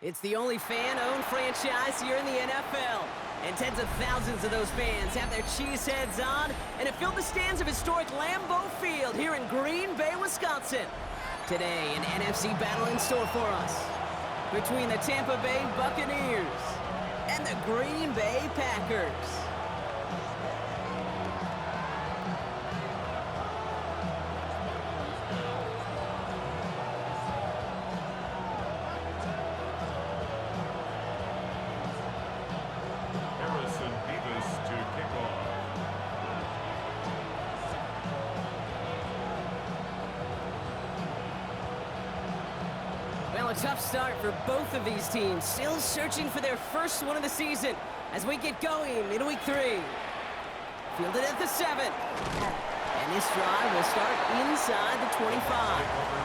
It's the only fan-owned franchise here in the NFL. And tens of thousands of those fans have their cheeseheads on and have filled the stands of historic Lambeau Field here in Green Bay, Wisconsin. Today, an NFC battle in store for us between the Tampa Bay Buccaneers and the Green Bay Packers. Well, a tough start for both of these teams, still searching for their first one of the season as we get going in Week 3. Fielded at the 7. And this drive will start inside the 25.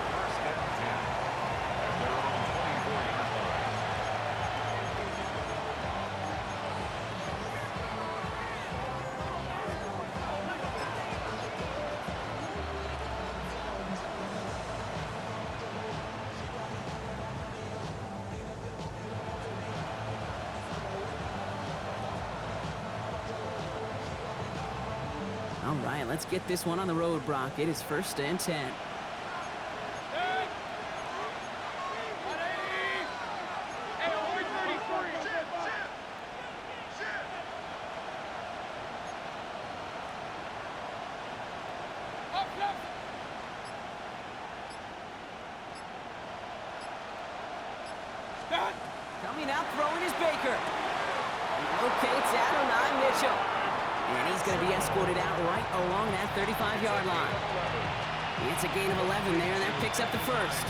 All right, let's get this one on the road, Brock. It is 1st and 10. Coming out, throwing is Baker. He locates Adonai Mitchell. And he's going to be escorted out right along that 35-yard line. It's a gain of 11 there, and that picks up the first.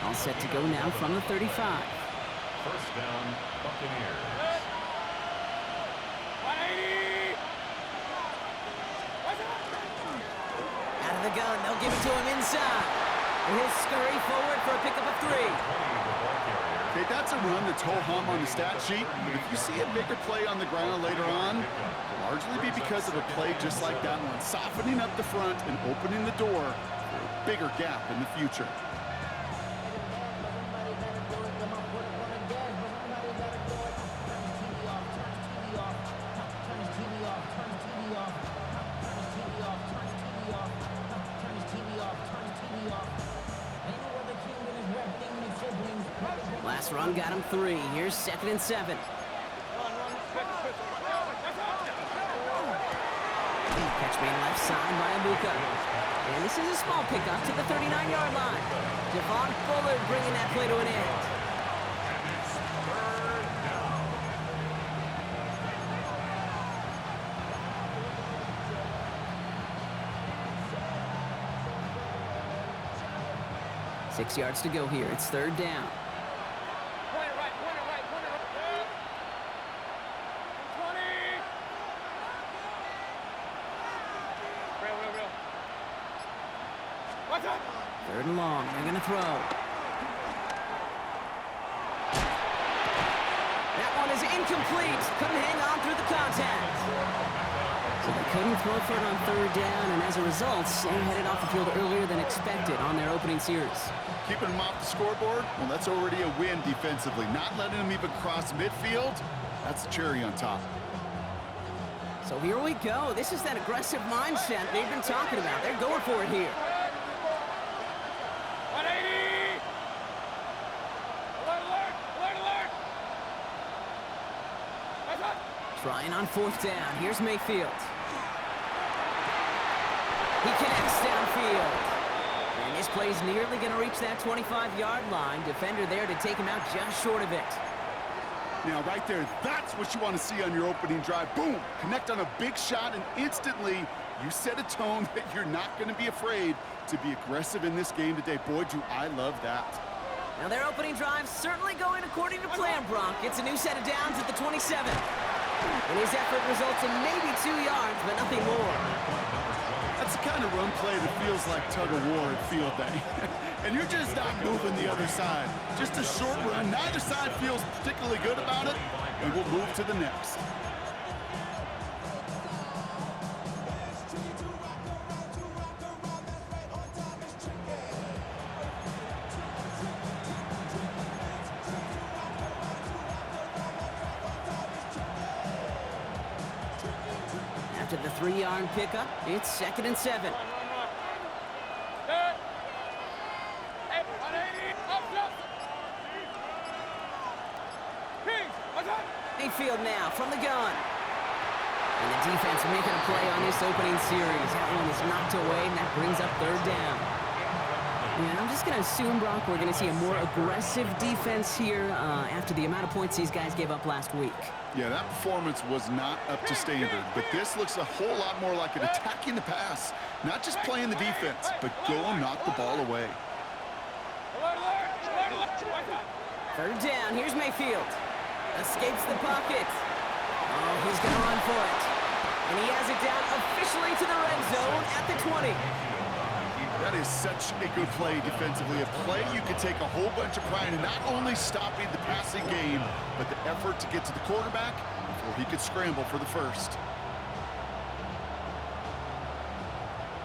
All set to go now from the 35. First down, Buccaneers. Out of the gun, they'll give it to him inside. And he'll scurry forward for a pickup of 3. Okay, that's a run that's ho-hum on the stat sheet, but if you see a bigger play on the ground later on, largely be because of a play just like that one, softening up the front and opening the door for a bigger gap in the future. Last run got him 3. Here's 2nd and 7. Catch made left side by Abuka. And this is a small pickup to the 39-yard line. Javon Bullard bringing that play to an end. Six yards to go here. It's 3rd down. Third and long. They're going to throw. That one is incomplete. Couldn't hang on through the contact. So they couldn't throw for it on 3rd down, and as a result, they're headed off the field earlier than expected on their opening series. Keeping them off the scoreboard, well, that's already a win defensively. Not letting them even cross midfield, that's the cherry on top. So here we go. This is that aggressive mindset they've been talking about. They're going for it here. Trying on 4th down. Here's Mayfield. He connects downfield. And this play's nearly going to reach that 25-yard line. Defender there to take him out just short of it. Now, right there, that's what you want to see on your opening drive. Boom! Connect on a big shot, and instantly you set a tone that you're not going to be afraid to be aggressive in this game today. Boy, do I love that. Now, their opening drive's certainly going according to plan, Brock. It's a new set of downs at the 27. And his effort results in maybe 2 yards, but nothing more. That's the kind of run play that feels like tug-of-war at field day. And you're just not moving the other side. Just a short run. Neither side feels particularly good about it, and we'll move to the next. 3-yard pickup. It's 2nd and 7. Mayfield now from the gun. And the defense making a play on this opening series. That one is knocked away, and that brings up 3rd down. Yeah, I'm just going to assume, Brock, we're going to see a more aggressive defense here after the amount of points these guys gave up last week. Yeah, that performance was not up to standard, but this looks a whole lot more like an attacking the pass. Not just playing the defense, but go and knock the ball away. 3rd down, here's Mayfield. Escapes the pocket. Oh, he's going to run for it. And he has it down officially to the red zone at the 20. That is such a good play defensively. A play you could take a whole bunch of pride in not only stopping the passing game, but the effort to get to the quarterback before he could scramble for the first.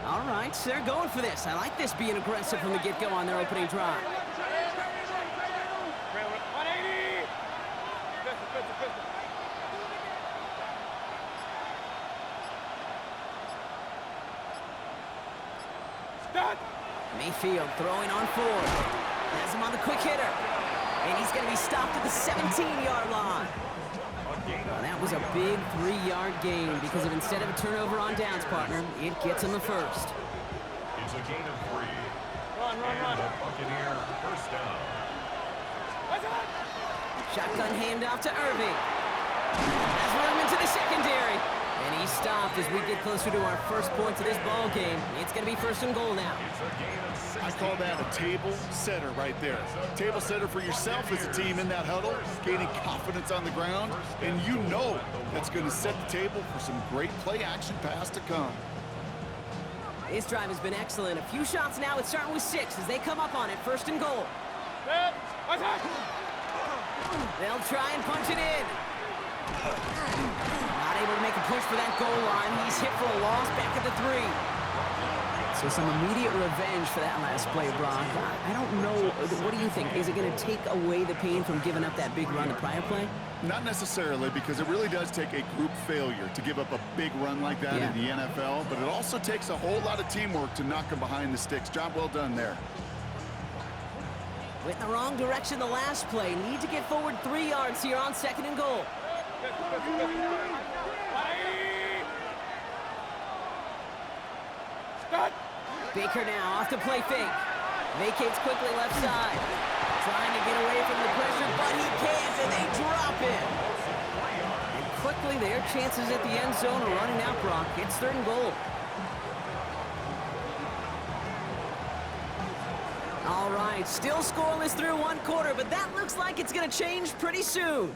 All right, so they're going for this. I like this being aggressive from the get-go on their opening drive. Mayfield throwing on 4. Has him on the quick hitter. And he's going to be stopped at the 17-yard line. Well, that was a big 3-yard gain because of instead of a turnover on downs, partner, it gets him the first. It's a gain of 3. Run. The Buccaneer first down. Shotgun handoff to Irving. Has room into the secondary. And he's stopped as we get closer to our first points of this ball game. It's going to be 1st and goal now. I call that a table setter right there. Table setter for yourself as a team in that huddle, gaining confidence on the ground, and you know that's going to set the table for some great play-action pass to come. This drive has been excellent. A few shots now. It's starting with 6 as they come up on it. 1st and goal. They'll try and punch it in. Not able to make a push for that goal line. He's hit for a loss back at the 3. So some immediate revenge for that last play, Brock. I don't know. What do you think? Is it going to take away the pain from giving up that big run the prior play? Not necessarily, because it really does take a group failure to give up a big run like that in the NFL, but it also takes a whole lot of teamwork to knock them behind the sticks. Job well done there. Went in the wrong direction the last play. Need to get forward 3 yards here on 2nd and goal. Baker now off the play fake. Vacates quickly left side. Trying to get away from the pressure, but he can't, and they drop it. And quickly, their chances at the end zone are running out, Brock. It's 3rd and goal. All right, still scoreless through 1 quarter, but that looks like it's going to change pretty soon.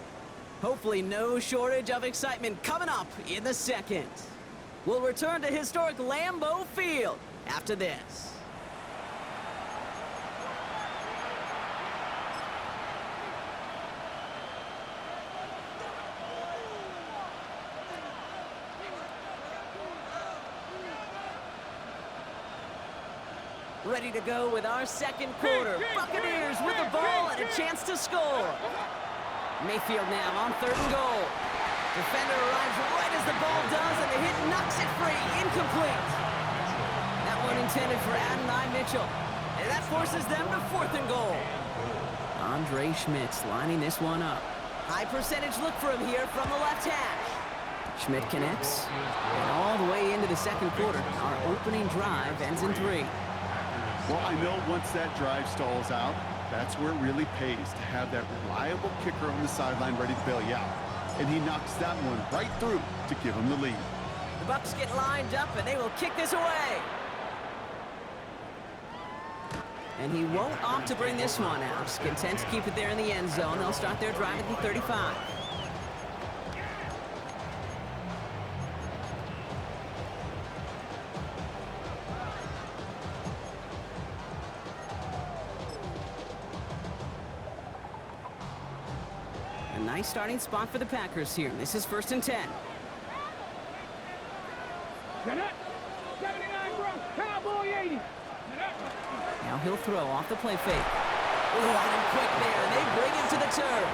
Hopefully no shortage of excitement coming up in the 2nd. We'll return to historic Lambeau Field after this. Ready to go with our 2nd quarter. Buccaneers with the ball and a chance to score. Mayfield now on 3rd and goal. Defender arrives right as the ball does, and the hit knocks it free. Incomplete. That one intended for Adonai Mitchell. And that forces them to 4th and goal. Andre Schmidt's lining this one up. High percentage look for him here from the left hash. Schmidt connects. And all the way into the 2nd quarter. Our opening drive ends in 3. Well, I know once that drive stalls out, that's where it really pays to have that reliable kicker on the sideline ready to bail you out. And he knocks that one right through to give him the lead. The Bucs get lined up, and they will kick this away. And he won't opt to bring this one out. Content to keep it there in the end zone. They'll start their drive at the 35. Nice starting spot for the Packers here. This is 1st and 10. Now he'll throw off the play fake. Oh, and quick there. They bring him to the turf.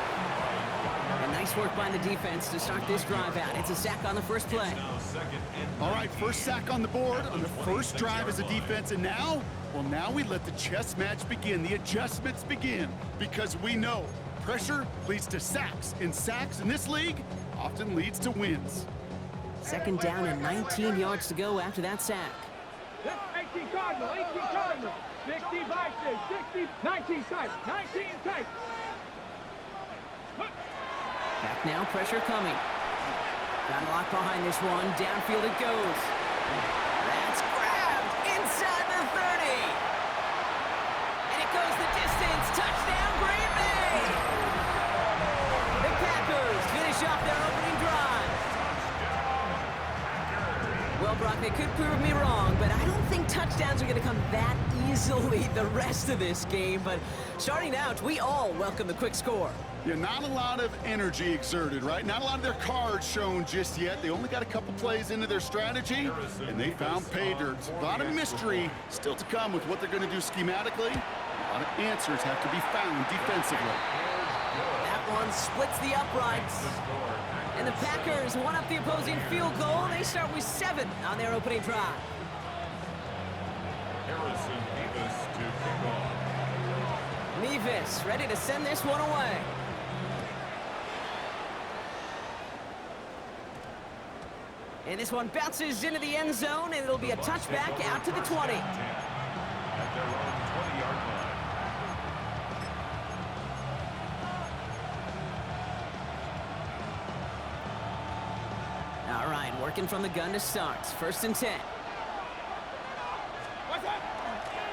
A Nice work by the defense to start this drive out. It's a sack on the first play. All right, first sack on the board on the first drive as a defense, and now, well, now we let the chess match begin, the adjustments begin, because we know pressure leads to sacks, and sacks in this league often leads to wins. Second down and 19 yards to go after that sack. 18 Cardinal, 18 Cardinal, 60 Vikings, 60, 19 type, 19 type. Back now, pressure coming. Got a lock behind this one. Downfield it goes. That's grabbed inside the 30. And it goes the distance. Touchdown, Green Bay. The Packers finish off their opening drive. Well, Brock, they could prove me wrong, but I don't think touchdowns are going to come that easily the rest of this game. But starting out, we all welcome the quick score. Yeah, not a lot of energy exerted, right? Not a lot of their cards shown just yet. They only got a couple plays into their strategy, and they found pay dirt. A lot of mystery still to come with what they're going to do schematically. A lot of answers have to be found defensively. That one splits the uprights. And the Packers one up the opposing field goal. They start with 7 on their opening drive. Mevis ready to send this one away. And this one bounces into the end zone, and it'll be a touchback out to the 20. At their own 20-yard line. All right, working from the gun to start. First and 10.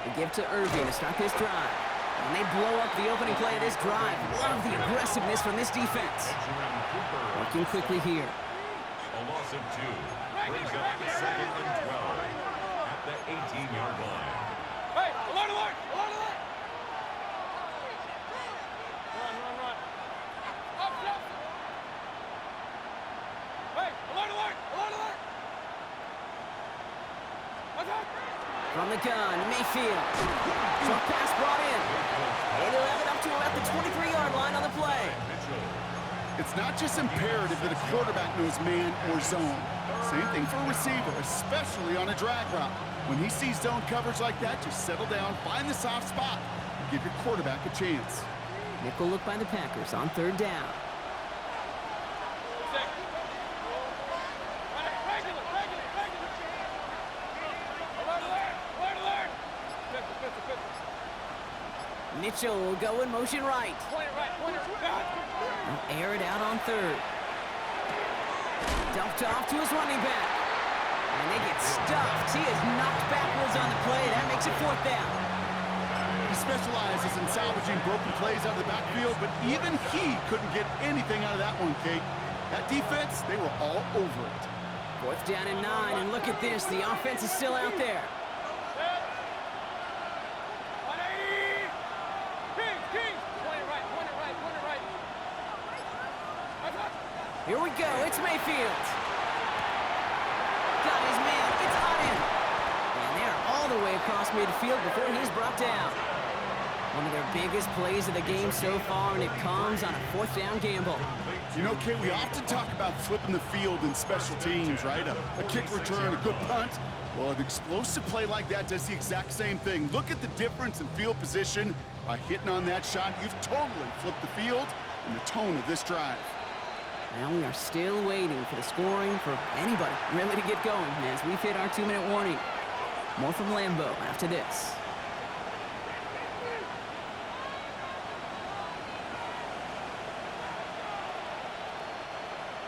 They give to Irving to start this drive. And they blow up the opening play of this drive. Love the aggressiveness from this defense. Working quickly here. A loss of 2 brings up second and 12 at the 18-yard line. Hey, alert, alert, alert, alert. Run. Up. Hey, alert, alert, alert, alert. What's up? From the gun, Mayfield. Short pass brought in. And he'll have it up to about the 23-yard line on the play. It's not just imperative that a quarterback knows man or zone. Same thing for a receiver, especially on a drag route. When he sees zone coverage like that, just settle down, find the soft spot, and give your quarterback a chance. Nickel look by the Packers on third down. Regular. Alert. Mitchell will go in motion right. Point it right. They'll air it out on third. Dumped off to his running back. And they get stuffed. He is knocked backwards on the play. That makes it fourth down. He specializes in salvaging broken plays out of the backfield, but even he couldn't get anything out of that one, Kate. That defense, they were all over it. Fourth down and 9, and look at this. The offense is still out there. 180. King. Point it right. Here we go. It's Mayfield. Got his man. It's on him. And they're all the way across midfield before he's brought down. One of their biggest plays of the game so far, and it comes on a fourth down gamble. You know, Kate, we often talk about flipping the field in special teams, right? A kick return, a good punt. Well, an explosive play like that does the exact same thing. Look at the difference in field position. By hitting on that shot, you've totally flipped the field and the tone of this drive. Now we are still waiting for the scoring for anybody really to get going as we've hit our 2-minute warning. More from Lambeau after this.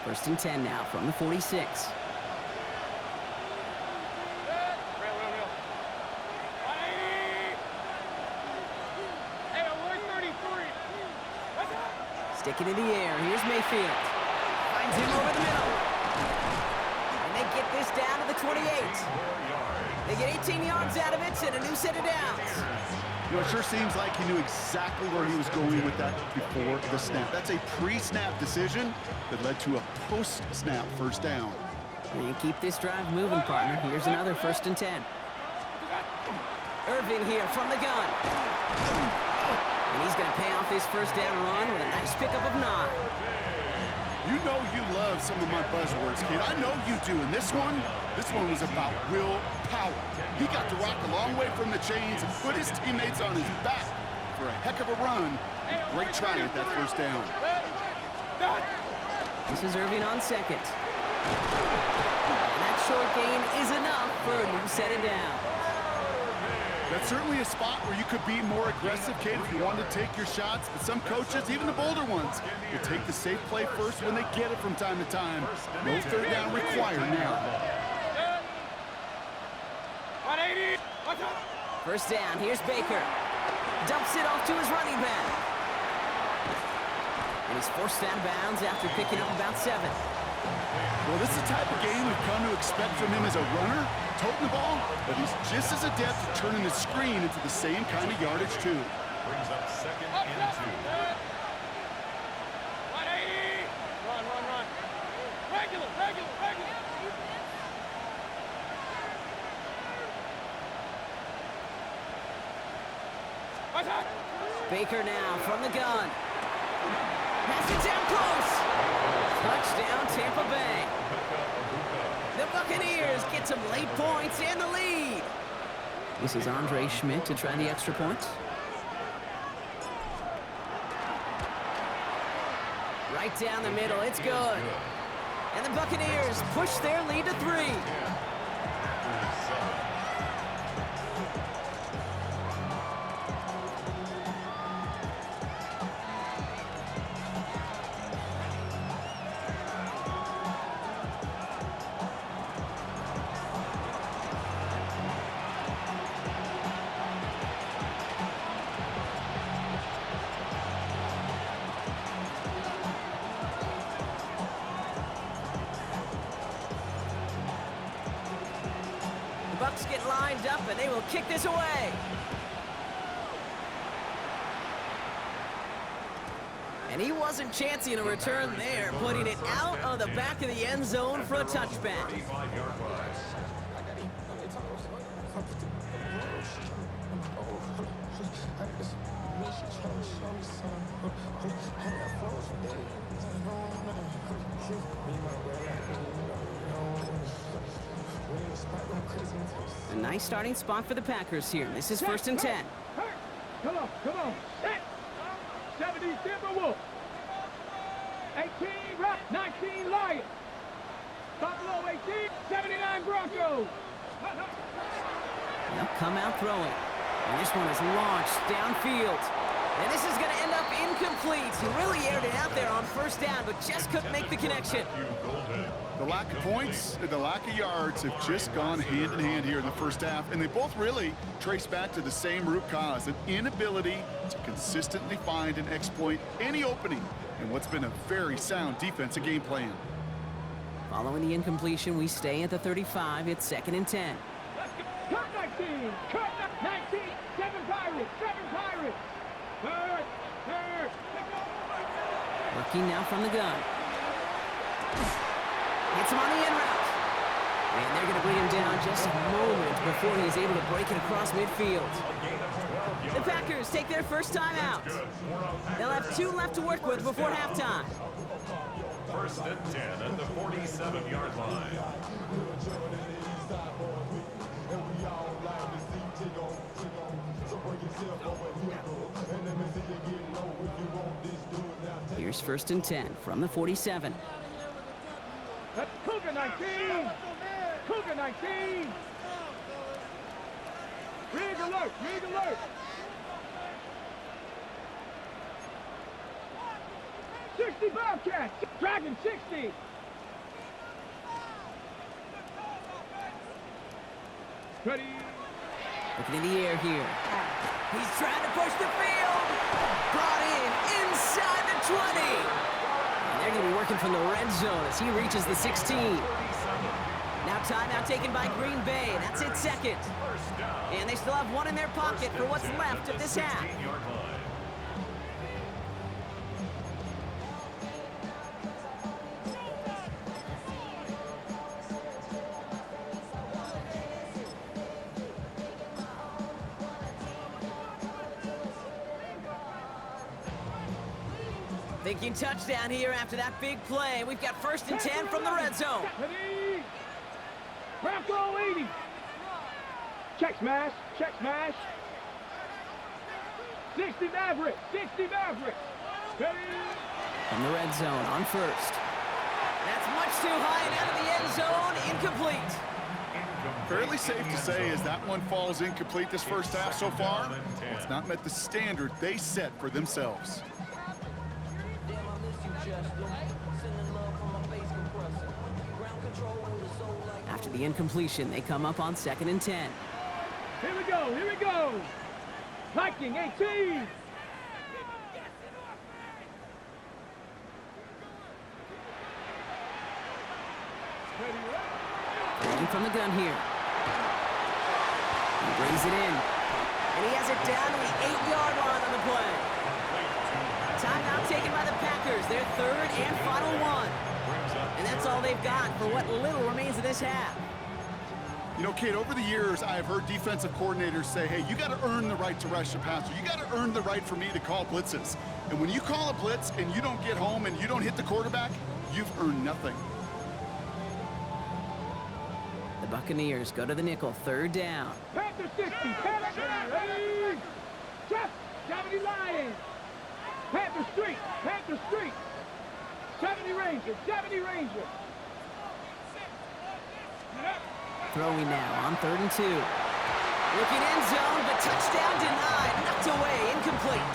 First and 10 now from the 46. Stick it in the air. Here's Mayfield. Finds him over the middle. And they get this down to the 28. They get 18 yards out of it and a new set of downs. You know, it sure seems like he knew exactly where he was going with that before the snap. That's a pre-snap decision that led to a post-snap first down. And you keep this drive moving, partner. Here's another first and 10. Irving here from the gun. And he's going to pay off this first down run with a nice pickup of 9. You know you love some of my buzzwords, kid. I know you do. And this one was about willpower. He got to rock a long way from the chains and put his teammates on his back for a heck of a run. Great try at that first down. This is Irving on second. And that short gain is enough for a new set of downs. That's certainly a spot where you could be more aggressive, kid, if you wanted to take your shots. But some coaches, even the bolder ones, will take the safe play first when they get it from time to time. No third down required now. 180. First down, here's Baker. Dumps it off to his running back. And he's forced out of bounds after picking up about 7. Well, this is the type of game we've come to expect from him as a runner, toting the ball, but he's just as adept at turning the screen into the same kind of yardage, too. Brings up second and 2. 180. Run. Regular. Baker now from the gun. Pass it down close. Touchdown, Tampa Bay. The Buccaneers get some late points and the lead. This is Andre Schmidt to try the extra point. Right down the middle, it's good. And the Buccaneers push their lead to 3. Bucks get lined up, and they will kick this away. And he wasn't chancing a return there, putting it out of the back of the end zone for a touchback. 35-yard line. A nice starting spot for the Packers here. This is 1st and 10. Come on. Set. 70 Timberwolves. 18 Rock. 19 Lions. Buffalo 18. 79 Broncos. They'll come out throwing. And this one is launched downfield. And this is going to end up incomplete. He really aired it out there on first down, but just couldn't make the connection. The lack of points and the lack of yards have just gone hand in hand here in the first half, and they both really trace back to the same root cause, an inability to consistently find and exploit any opening in what's been a very sound defensive game plan. Following the incompletion, we stay at the 35. It's 2nd and 10. Cut 19. Cut 19. 7 Pirates. Third. Working now from the gun. Hits him on the in route. And they're going to bring him down just a moment before he's able to break it across midfield. The Packers take their first time out. They'll have 2 left to work with before halftime. 1st and 10 at the 47-yard line. Here's 1st and 10 from the 47. Cougar 19. Cougar 19. Rig alert. 60 Bobcats. Dragon 60. Ready. Looking in the air here. He's trying to push the field. Brought in inside the 20. And they're going to be working from the red zone as he reaches the 16. Now timeout taken by Green Bay. That's it, 2nd. And they still have 1 in their pocket for what's left of this half. Thinking touchdown here after that big play. We've got 1st and 10 from the red zone. Ready? Wrap roll 80. Check smash. Check smash. 60 Maverick. 60 Maverick. Ready? From the red zone on 1st. That's much too high and out of the end zone. Incomplete. Fairly safe to say as that one falls incomplete this first half so far. It's not met the standard they set for themselves. After the incompletion, they come up on 2nd and 10. Here we go. Here we go. Viking 18. Ready from the gun here. He brings it in. And he has it down to the 8-yard line on the play. Timeout taken by the Packers. Their 3rd and final one. And that's all they've got for what little remains of this half. You know, Kate, over the years, I have heard defensive coordinators say, hey, you got to earn the right to rush the passer. You got to earn the right for me to call blitzes. And when you call a blitz and you don't get home and you don't hit the quarterback, you've earned nothing. The Buccaneers go to the nickel, 3rd down. Panther 60. Panther ready. Jeff. 70 Lions. Panther Street. Panther Street. 70 Rangers. 70 Rangers. Throwing now on 3rd and 2. Looking end zone, but touchdown denied. Knocked away, incomplete.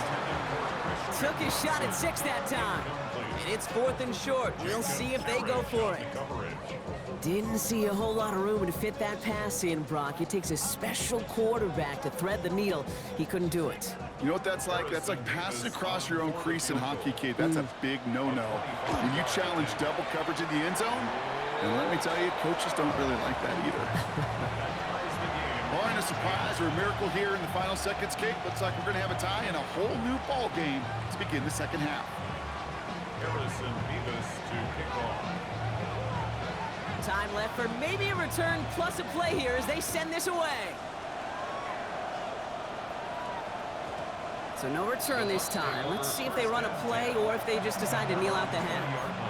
Took his shot at 6 that time. And it's 4th and short. We'll see if they go for it. Didn't see a whole lot of room to fit that pass in, Brock. It takes a special quarterback to thread the needle. He couldn't do it. You know what that's like? That's like passing across your own crease in hockey, Kate. That's a big no-no. When you challenge double coverage in the end zone, and let me tell you, coaches don't really like that either. Barring a surprise or a miracle here in the final seconds, Kate, looks like we're going to have a tie and a whole new ball game to begin the second half. Harrison Beavis to kick off. Time left for maybe a return plus a play here as they send this away. So no return this time. Let's see if they run a play or if they just decide to kneel out the half.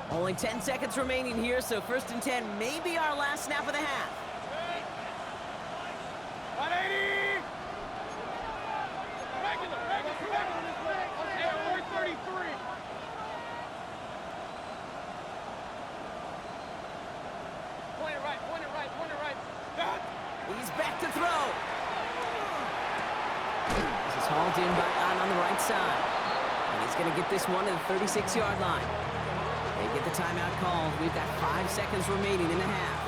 Only 10 seconds remaining here, so 1st and 10 may be our last snap of the half. 180! Regular! 433! Point it right. He's back to throw. This is hauled in by on the right side. And he's going to get this one to the 36-yard line. They get the timeout called. We've got 5 seconds remaining in the half.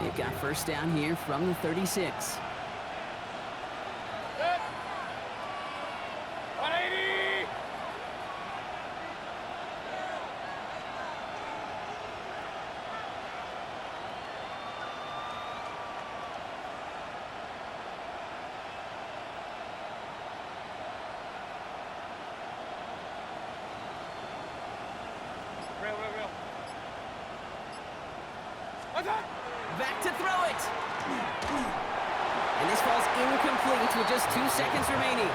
They've got 1st down here from the 36. 180! Real. What's that? Back to throw it. And this falls incomplete with just 2 seconds remaining.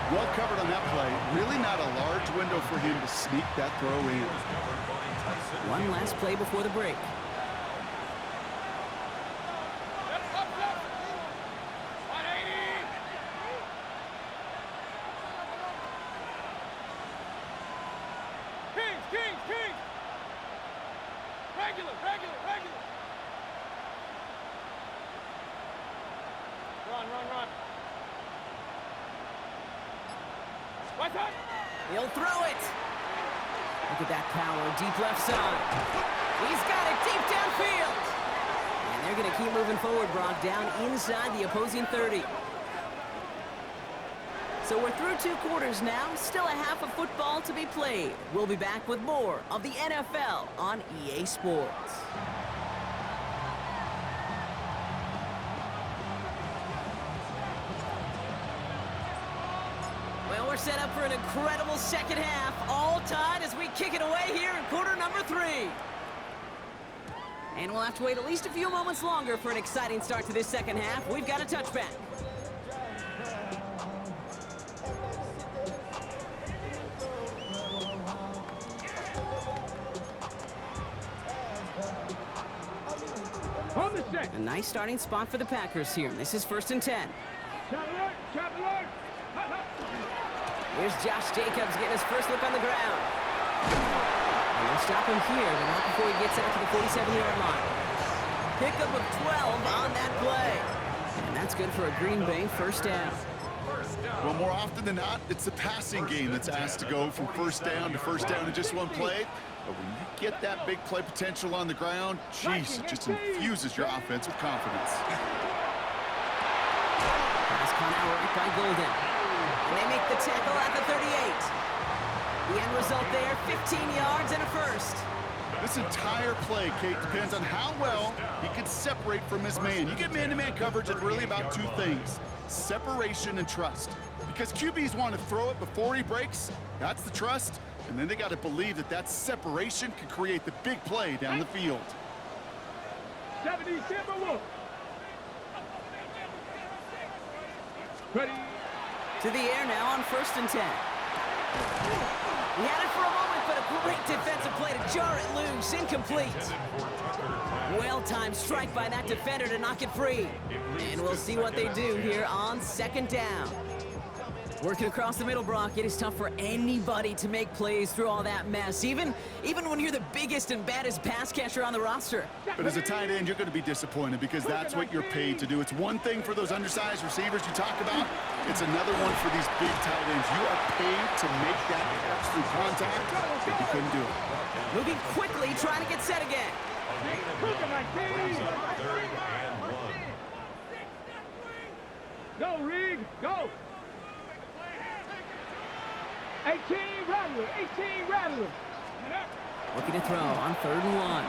Well covered on that play. Really not a large window for him to sneak that throw in. One last play before the break. Up. 180! Kings! Regular! Run! What's up? He'll throw it. Look at that power, deep left side. He's got it deep downfield. And they're going to keep moving forward, Brock, down inside the opposing 30. So we're through 2 quarters now, still a half of football to be played. We'll be back with more of the NFL on EA Sports. we're set up for an incredible second half. All tied as we kick it away here in quarter number 3. And we'll have to wait at least a few moments longer for an exciting start to this second half. We've got a touchback. On the set. A nice starting spot for the Packers here. This is 1st and 10. Chop alert, chop alert. Here's Josh Jacobs getting his first look on the ground. And they'll stop him here, but not before he gets out to the 47-yard line. Pickup of 12 on that play. And that's good for a Green Bay first down. Well, more often than not, it's the passing game that's asked to go from first down in just one play. But when you get that big play potential on the ground, geez, it just infuses your offense with confidence. Pass caught out right by Golden. And they make the tackle at the 38. The end result there, 15 yards and a first. This entire play, Kate, depends on how well he can separate from his man. You get man-to-man coverage, it's really about two things: separation and trust. Because QBs want to throw it before he breaks, that's the trust, and then they got to believe that that separation can create the big play down the field. 70 Timberwolves. Ready. To the air now on 1st and 10. He had it for a moment, but a great defensive play to jar it loose. Incomplete. Well-timed strike by that defender to knock it free. And we'll see what they do here on 2nd down. Working across the middle, Brock, it is tough for anybody to make plays through all that mess, even when you're the biggest and baddest pass catcher on the roster. But as a tight end, you're going to be disappointed because that's what you're paid to do. It's one thing for those undersized receivers you talk about. It's another one for these big tight ends. You are paid to make that catch through contact, but you couldn't do it. Moving quickly, trying to get set again. Go, Reed, go. 18 Rattler, 18 Rattler. Looking to throw on 3rd and 1.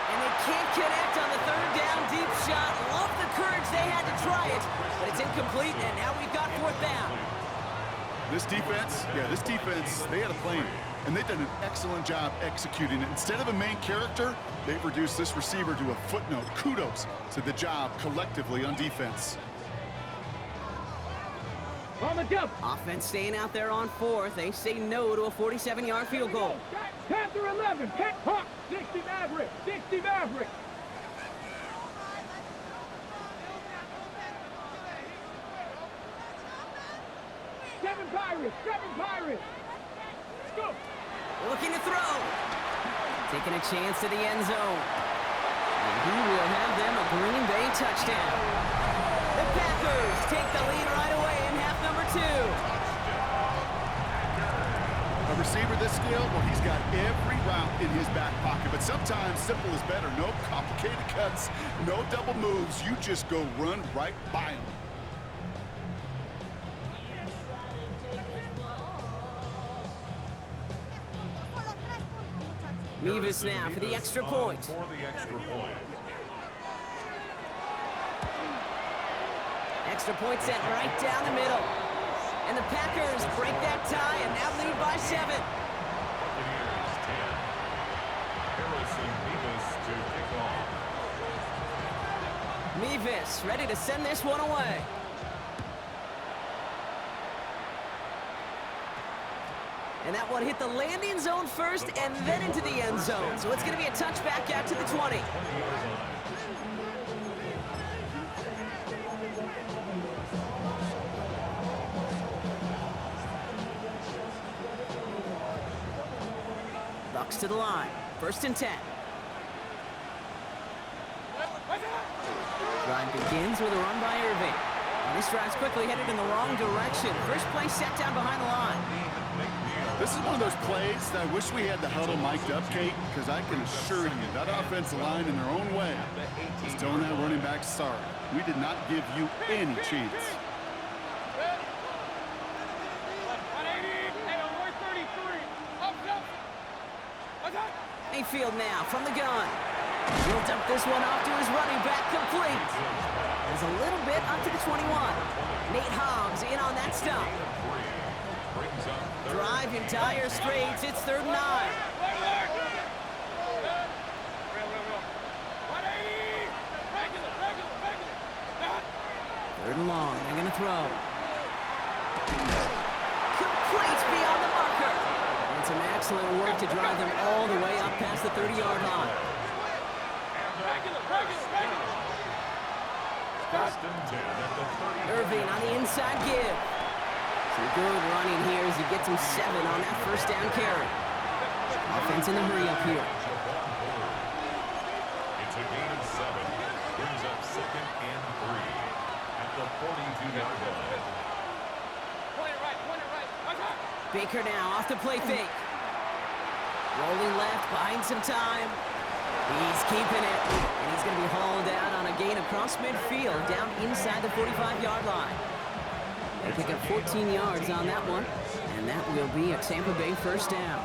And they can't connect on the 3rd down deep shot. Love the courage they had to try it, but it's incomplete, and now we've got 4th down. This defense, they had a plan, and they've done an excellent job executing it. Instead of a main character, they've reduced this receiver to a footnote. Kudos to the job collectively on defense. On the jump. Offense staying out there on 4th. They say no to a 47-yard field goal. Panther 11, Pet Hawk, 60 Maverick, 60 Maverick. Seven Pirates. Go. Looking to throw. Taking a chance to the end zone. And he will have them a Green Bay touchdown. The Packers take the lead right away in half number 2. A receiver this skilled, well, he's got every route in his back pocket, but sometimes simple is better. No complicated cuts, no double moves. You just go run right by him. Mevis now for the extra point. Extra point set right down the middle. And the Packers break that tie and now lead by 7. Mevis ready to send this one away. And that one hit the landing zone first and then into the end zone. So it's going to be a touchback out to the 20. Bucks to the line. 1st and 10. Drive begins with a run by Irving. And this drive's quickly headed in the wrong direction. First play set down behind the line. This is one of those plays that I wish we had the huddle mic'd up, Kate, because I can assure you that offensive line in their own way is telling that running back, sorry, we did not give you any chance. Mayfield now from the gun. He'll dump this one off to his running back, complete. There's a little bit up to the 21. Nate Hobbs in on that stop. Drive in dire straits. It's 3rd and 9. 3rd and long. They're going to throw. Complete beyond the marker. And some excellent work to drive them all the way up past the 30-yard line. Irving on the inside give. Some good running here as he gets him 7 on that 1st down carry. Offense in the hurry up here. It's a gain of 7. Brings up 2nd and 3 at the 42-yard line. Baker now off the play fake. Rolling left, buying some time. He's keeping it, and he's going to be hauled out on a gain across midfield down inside the 45-yard line. They pick up 14 yards on that one, and that will be a Tampa Bay 1st down.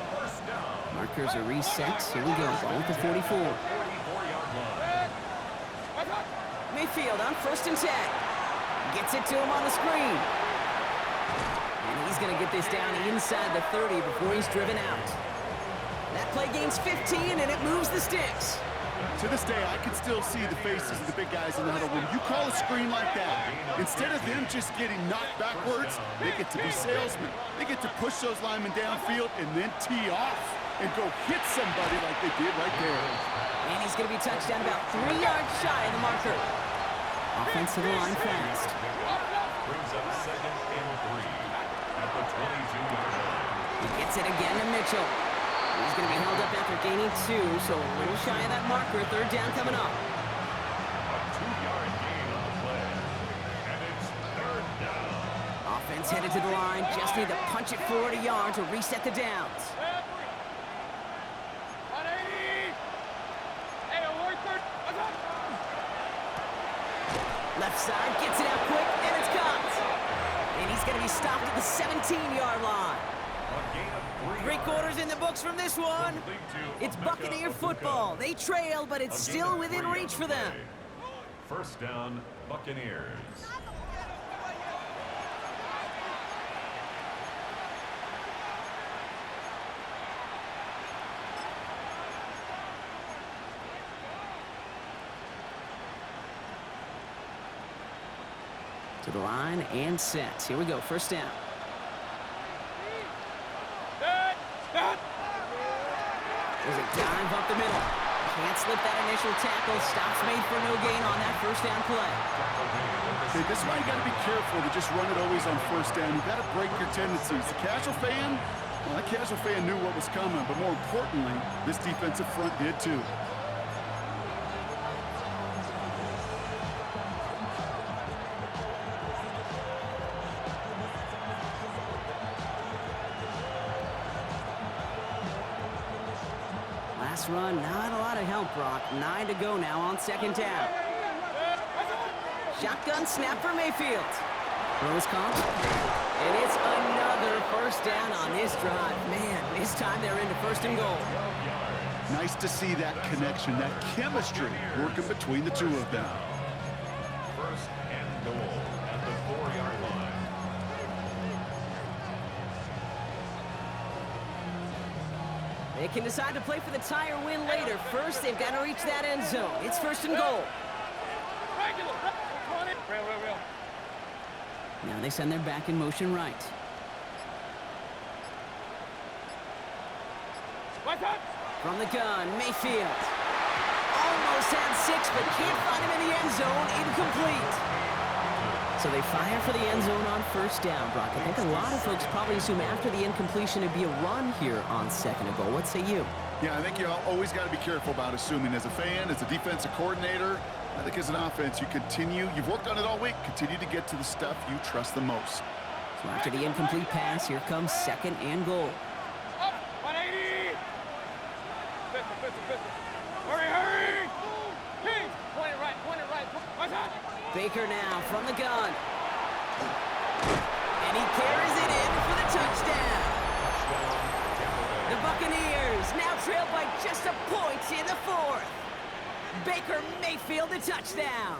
Markers are reset. Here we go, ball at the 44. Mayfield on 1st and 10. Gets it to him on the screen. And he's going to get this down inside the 30 before he's driven out. That play gains 15, and it moves the sticks. To this day, I can still see the faces of the big guys in the huddle. When you call a screen like that, instead of them just getting knocked backwards, they get to be salesmen. They get to push those linemen downfield and then tee off and go hit somebody like they did right there. And he's going to be touched down about 3 yards shy of the marker. Offensive line fast. Brings up 2nd and 3 at the 22-yard line. He gets it again to Mitchell. He's going to be held up after gaining 2, so a little shy of that marker. 3rd down coming up. A 2-yard gain on the play. And it's 3rd down. Offense headed to the line. Just need to punch it 40 yards to reset the downs. Left side gets it out quick, and it's caught. And he's going to be stopped at the 17-yard line. 3 quarters in the books from this one. It's Buccaneer football. They trail, but it's still within reach for them. 1st down, Buccaneers. To the line and set. Here we go, 1st down. There's a dive up the middle. Can't slip that initial tackle. Stops made for no gain on that 1st down play. Okay, this is why you got to be careful to just run it always on 1st down. You got to break your tendencies. The casual fan, well, that casual fan knew what was coming, but more importantly, this defensive front did too. Last run, not a lot of help, Brock. 9 to go now on 2nd down. Shotgun snap for Mayfield. Throws caught. And it's another 1st down on this drive. Man, this time they're into 1st and goal. Nice to see that connection, that chemistry working between the two of them. 1st and goal at the 4-yard line. They can decide to play for the tie or win later. First, they've got to reach that end zone. It's 1st and goal. Now they send their back in motion right. From the gun, Mayfield. Almost had 6, but can't find him in the end zone. Incomplete. So they fire for the end zone on 1st down, Brock. I think a lot of folks probably assume after the incompletion it'd be a run here on 2nd and goal. What say you? Yeah, I think you always got to be careful about assuming. As a fan, as a defensive coordinator, I think as an offense, you've worked on it all week, continue to get to the stuff you trust the most. So after the incomplete pass, here comes 2nd and goal. Up, 180! Hurry! King, point it right. What's that? Baker now from the gun. And he carries it in for the touchdown. The Buccaneers now trail by just a point in the 4th. Baker Mayfield, a touchdown.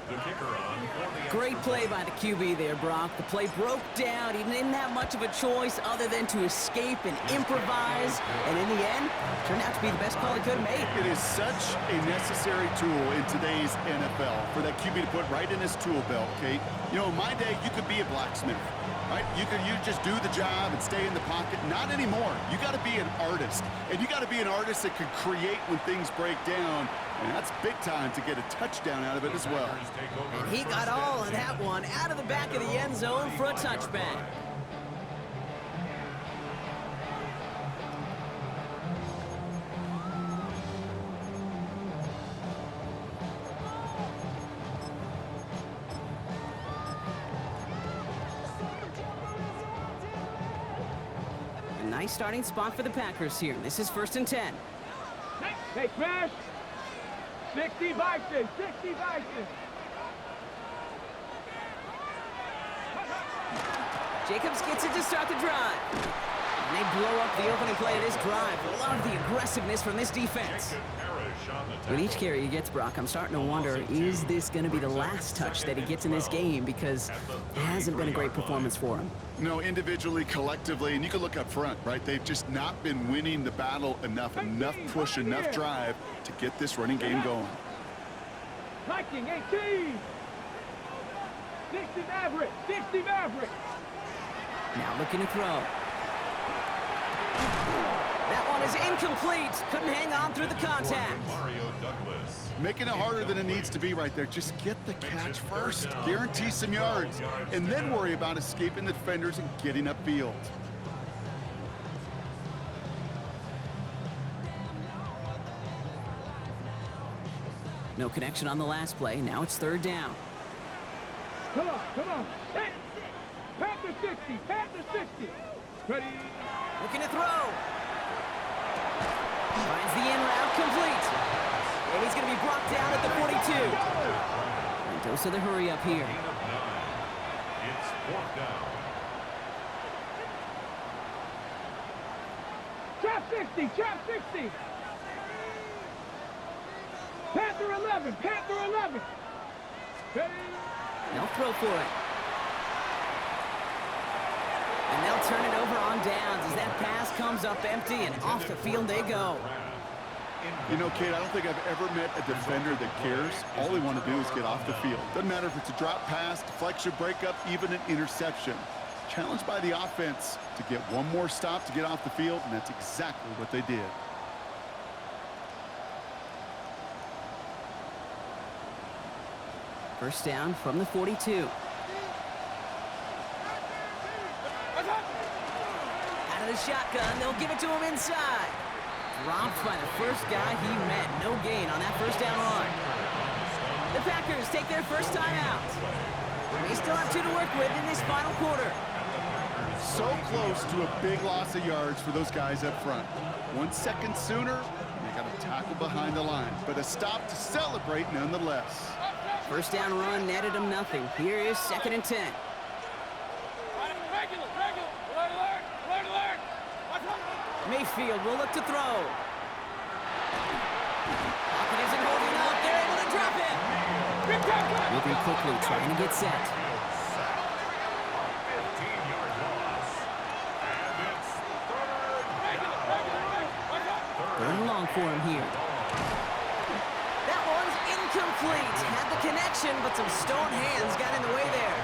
The kicker on for the Great extra play point. by the QB there, Brock. The play broke down. He didn't have much of a choice other than to escape and improvise. And in the end, turned out to be the best call he could have made. It is such a necessary tool in today's NFL for that QB to put right in his tool belt, Kate. You know, in my day, you could be a blacksmith, right? You just do the job and stay in the pocket. Not anymore. You got to be an artist. And you got to be an artist that can create when things break down. And that's big time to get a touchdown out of it as well. And he got all of that one out of the back of the end zone for a touchback. A nice starting spot for the Packers here. This is 1st and 10. Hey, Smash. 60 Bison, 60 Bison. Jacobs gets it to start the drive. And they blow up the opening play of this drive. Love the aggressiveness from this defense. With each carry he gets, Brock, I'm starting to wonder, is this going to be the last touch that he gets in this game? Because it hasn't been a great performance for him. No, individually, collectively, and you can look up front, right? They've just not been winning the battle enough push, enough drive to get this running game going. Viking 18. 60 Maverick, 60 Maverick. Now looking to throw. That one is incomplete. Couldn't hang on through the contact. Making it harder than it needs to be right there. Just get the catch first. Guarantee some yards. And then worry about escaping the defenders and getting upfield. No connection on the last play. Now it's 3rd down. Come on, come on. Hey. Panther 60, Panther 60. Ready. Looking to throw. Finds the in route complete. And he's going to be brought down at the 42. And dose of the hurry up here. It's 4th down. Trap 60, trap 60. Panther 11, Panther 11. Ready. They'll throw for it. And they'll turn it over on downs as that pass comes up empty and off the field they go. You know, Kate, I don't think I've ever met a defender that cares. All they want to do is get off the field. Doesn't matter if it's a drop pass, deflection, breakup, even an interception. Challenged by the offense to get one more stop to get off the field, and that's exactly what they did. First down from the 42. Out of the shotgun, they'll give it to him inside. Dropped by the first guy he met. No gain on that first down run. The Packers take their first time out. They still have 2 to work with in this final quarter. So close to a big loss of yards for those guys up front. 1 second sooner, they got a tackle behind the line, but a stop to celebrate nonetheless. First down run netted him nothing. Here is 2nd and 10. Mayfield will look to throw. Pocket isn't holding up. They're able to drop it. Moving quickly, trying to get set. 15-yard loss. And it's 3rd and long for him here. That one's incomplete. Had the connection, but some stone hands got in the way there.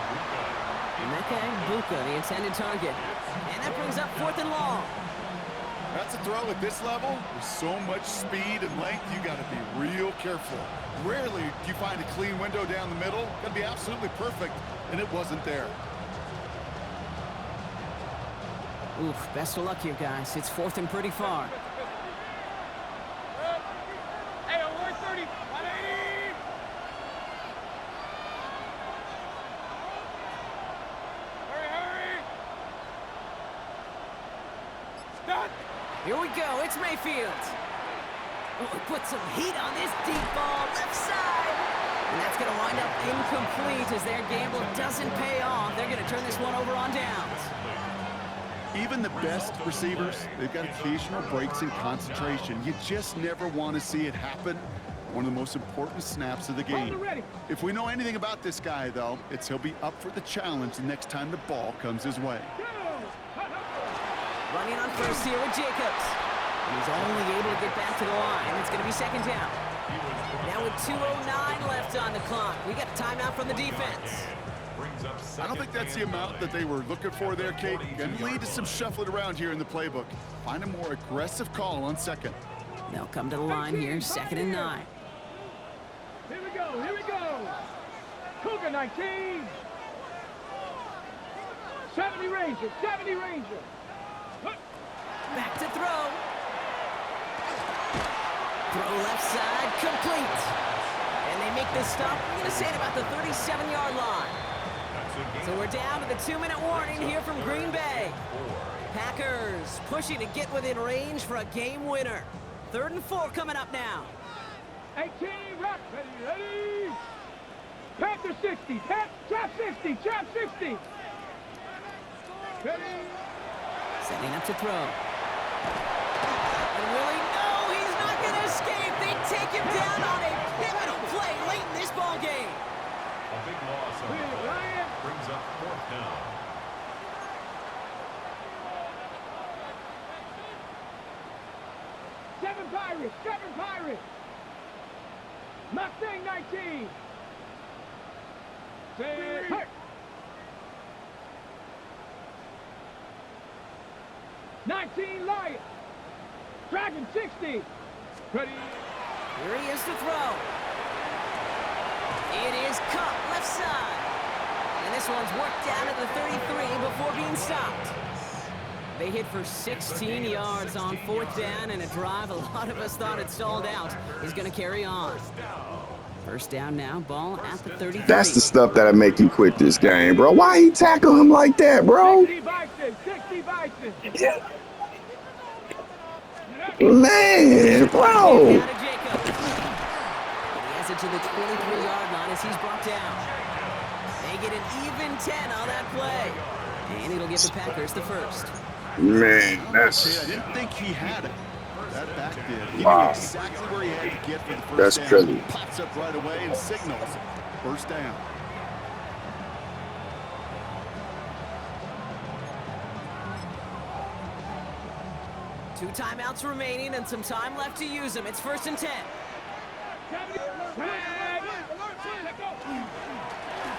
Emeka Buka, the intended target. And that brings up 4th and long. That's a throw at this level. With so much speed and length, you got to be real careful. Rarely do you find a clean window down the middle. Got to be absolutely perfect, and it wasn't there. Oof, best of luck here, guys. It's 4th and pretty far. Hey, 130, 180. Hurry. Stop. Here we go. It's Mayfield. Oh, he put some heat on this deep ball, left side. And that's going to wind up incomplete as their gamble doesn't pay off. They're going to turn this one over on downs. Even the best receivers, they've got occasional breaks in concentration. You just never want to see it happen. One of the most important snaps of the game. If we know anything about this guy, though, it's he'll be up for the challenge the next time the ball comes his way. Running on first here with Jacobs. He's only able to get back to the line. It's going to be second down. Now with 2:09 left on the clock, we got a timeout from the defense. I don't think that's the amount that they were looking for there, Kate. Going to lead to some shuffling around here in the playbook. Find a more aggressive call on second. They'll come to the line here, 2nd and 9. Here we go, here we go. Cougar 19. 70 Ranger, 70 Ranger. Back to throw. Throw left side, complete. And they make this stop, I'm going to say at about the 37-yard line. So we're down to the 2-minute warning here from Green Bay. Packers pushing to get within range for a game winner. 3rd and 4 coming up now. 18, rock, ready. Panther 60, trap 60, trap 60. Ready. Setting up to throw. And Willie, no, he's not going to escape. They take him down on a pivotal play late in this ball game. A big loss on the play. Brings up 4th down. Seven Pirates. Mustang 19. Hey. 19 Lion. Dragon 60. Ready. Here he is to throw. It is Cup, left side. And this one's worked down to the 33 before being stopped. They hit for 16 yards on 4th down, and a drive a lot of us thought had stalled out is going to carry on. First down now, ball at the 33. That's the stuff that'll make you quit this game, bro. Why he tackle him like that, bro? 60 Bison. Yeah. Man, bro. He has it to the 23-yard line as he's brought down. They get an even 10 on that play. And it'll give the Packers the first. Man, I that's didn't think he had it. That back did. He wow. knew exactly where he had to get for the first That's down. crazy. Pops up right away and signals first down. Two timeouts remaining and some time left to use them. It's 1st and 10.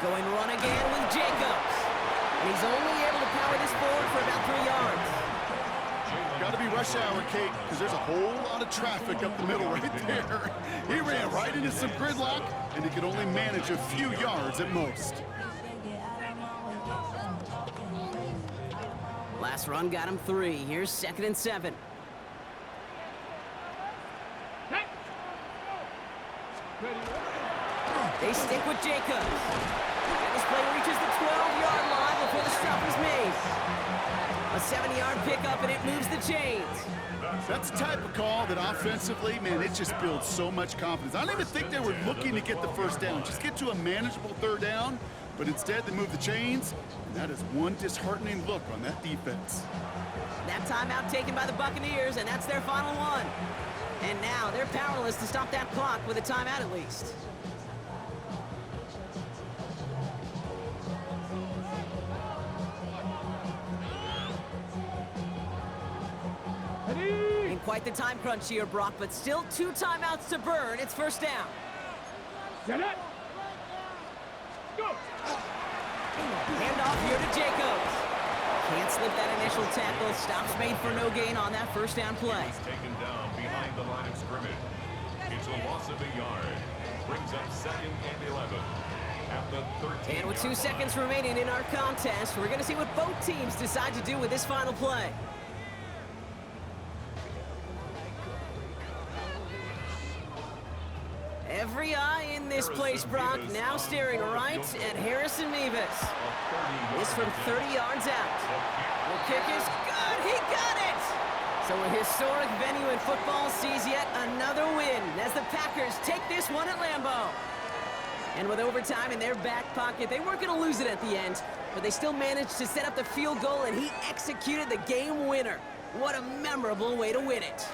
Going run again with Jacobs. And he's only able to power this forward for about 3 yards. Got to be rush hour, Kate, because there's a whole lot of traffic up the middle right there. He ran right into some gridlock, and he could only manage a few yards at most. Last run got him 3. Here's 2nd and 7. They stick with Jacobs. And this play reaches the 12-yard line before the stop is made. A 7-yard pickup, and it moves the chains. That's the type of call that offensively, man, it just builds so much confidence. I don't even think they were looking to get the first down, just get to a manageable 3rd down, but instead they move the chains, and that is one disheartening look on that defense. That timeout taken by the Buccaneers, and that's their final one. And now they're powerless to stop that clock with a timeout at least. In quite the time crunch here, Brock, but still 2 timeouts to burn. It's 1st down. Get it. Go. Hand off here to Jacobs. Can't slip that initial tackle. Stops made for no gain on that 1st down play. He's taken down behind the line of scrimmage. It's a loss of a yard. Brings up 2nd and 11 at the 13. And with 2 seconds remaining in our contest, we're going to see what both teams decide to do with this final play. Every eye in this place, Brock, now staring right at Harrison Mevis. This from 30 yards out. The kick is good. He got it! So a historic venue in football sees yet another win as the Packers take this one at Lambeau. And with overtime in their back pocket, they weren't going to lose it at the end. but they still managed to set up the field goal, and he executed the game winner. What a memorable way to win it.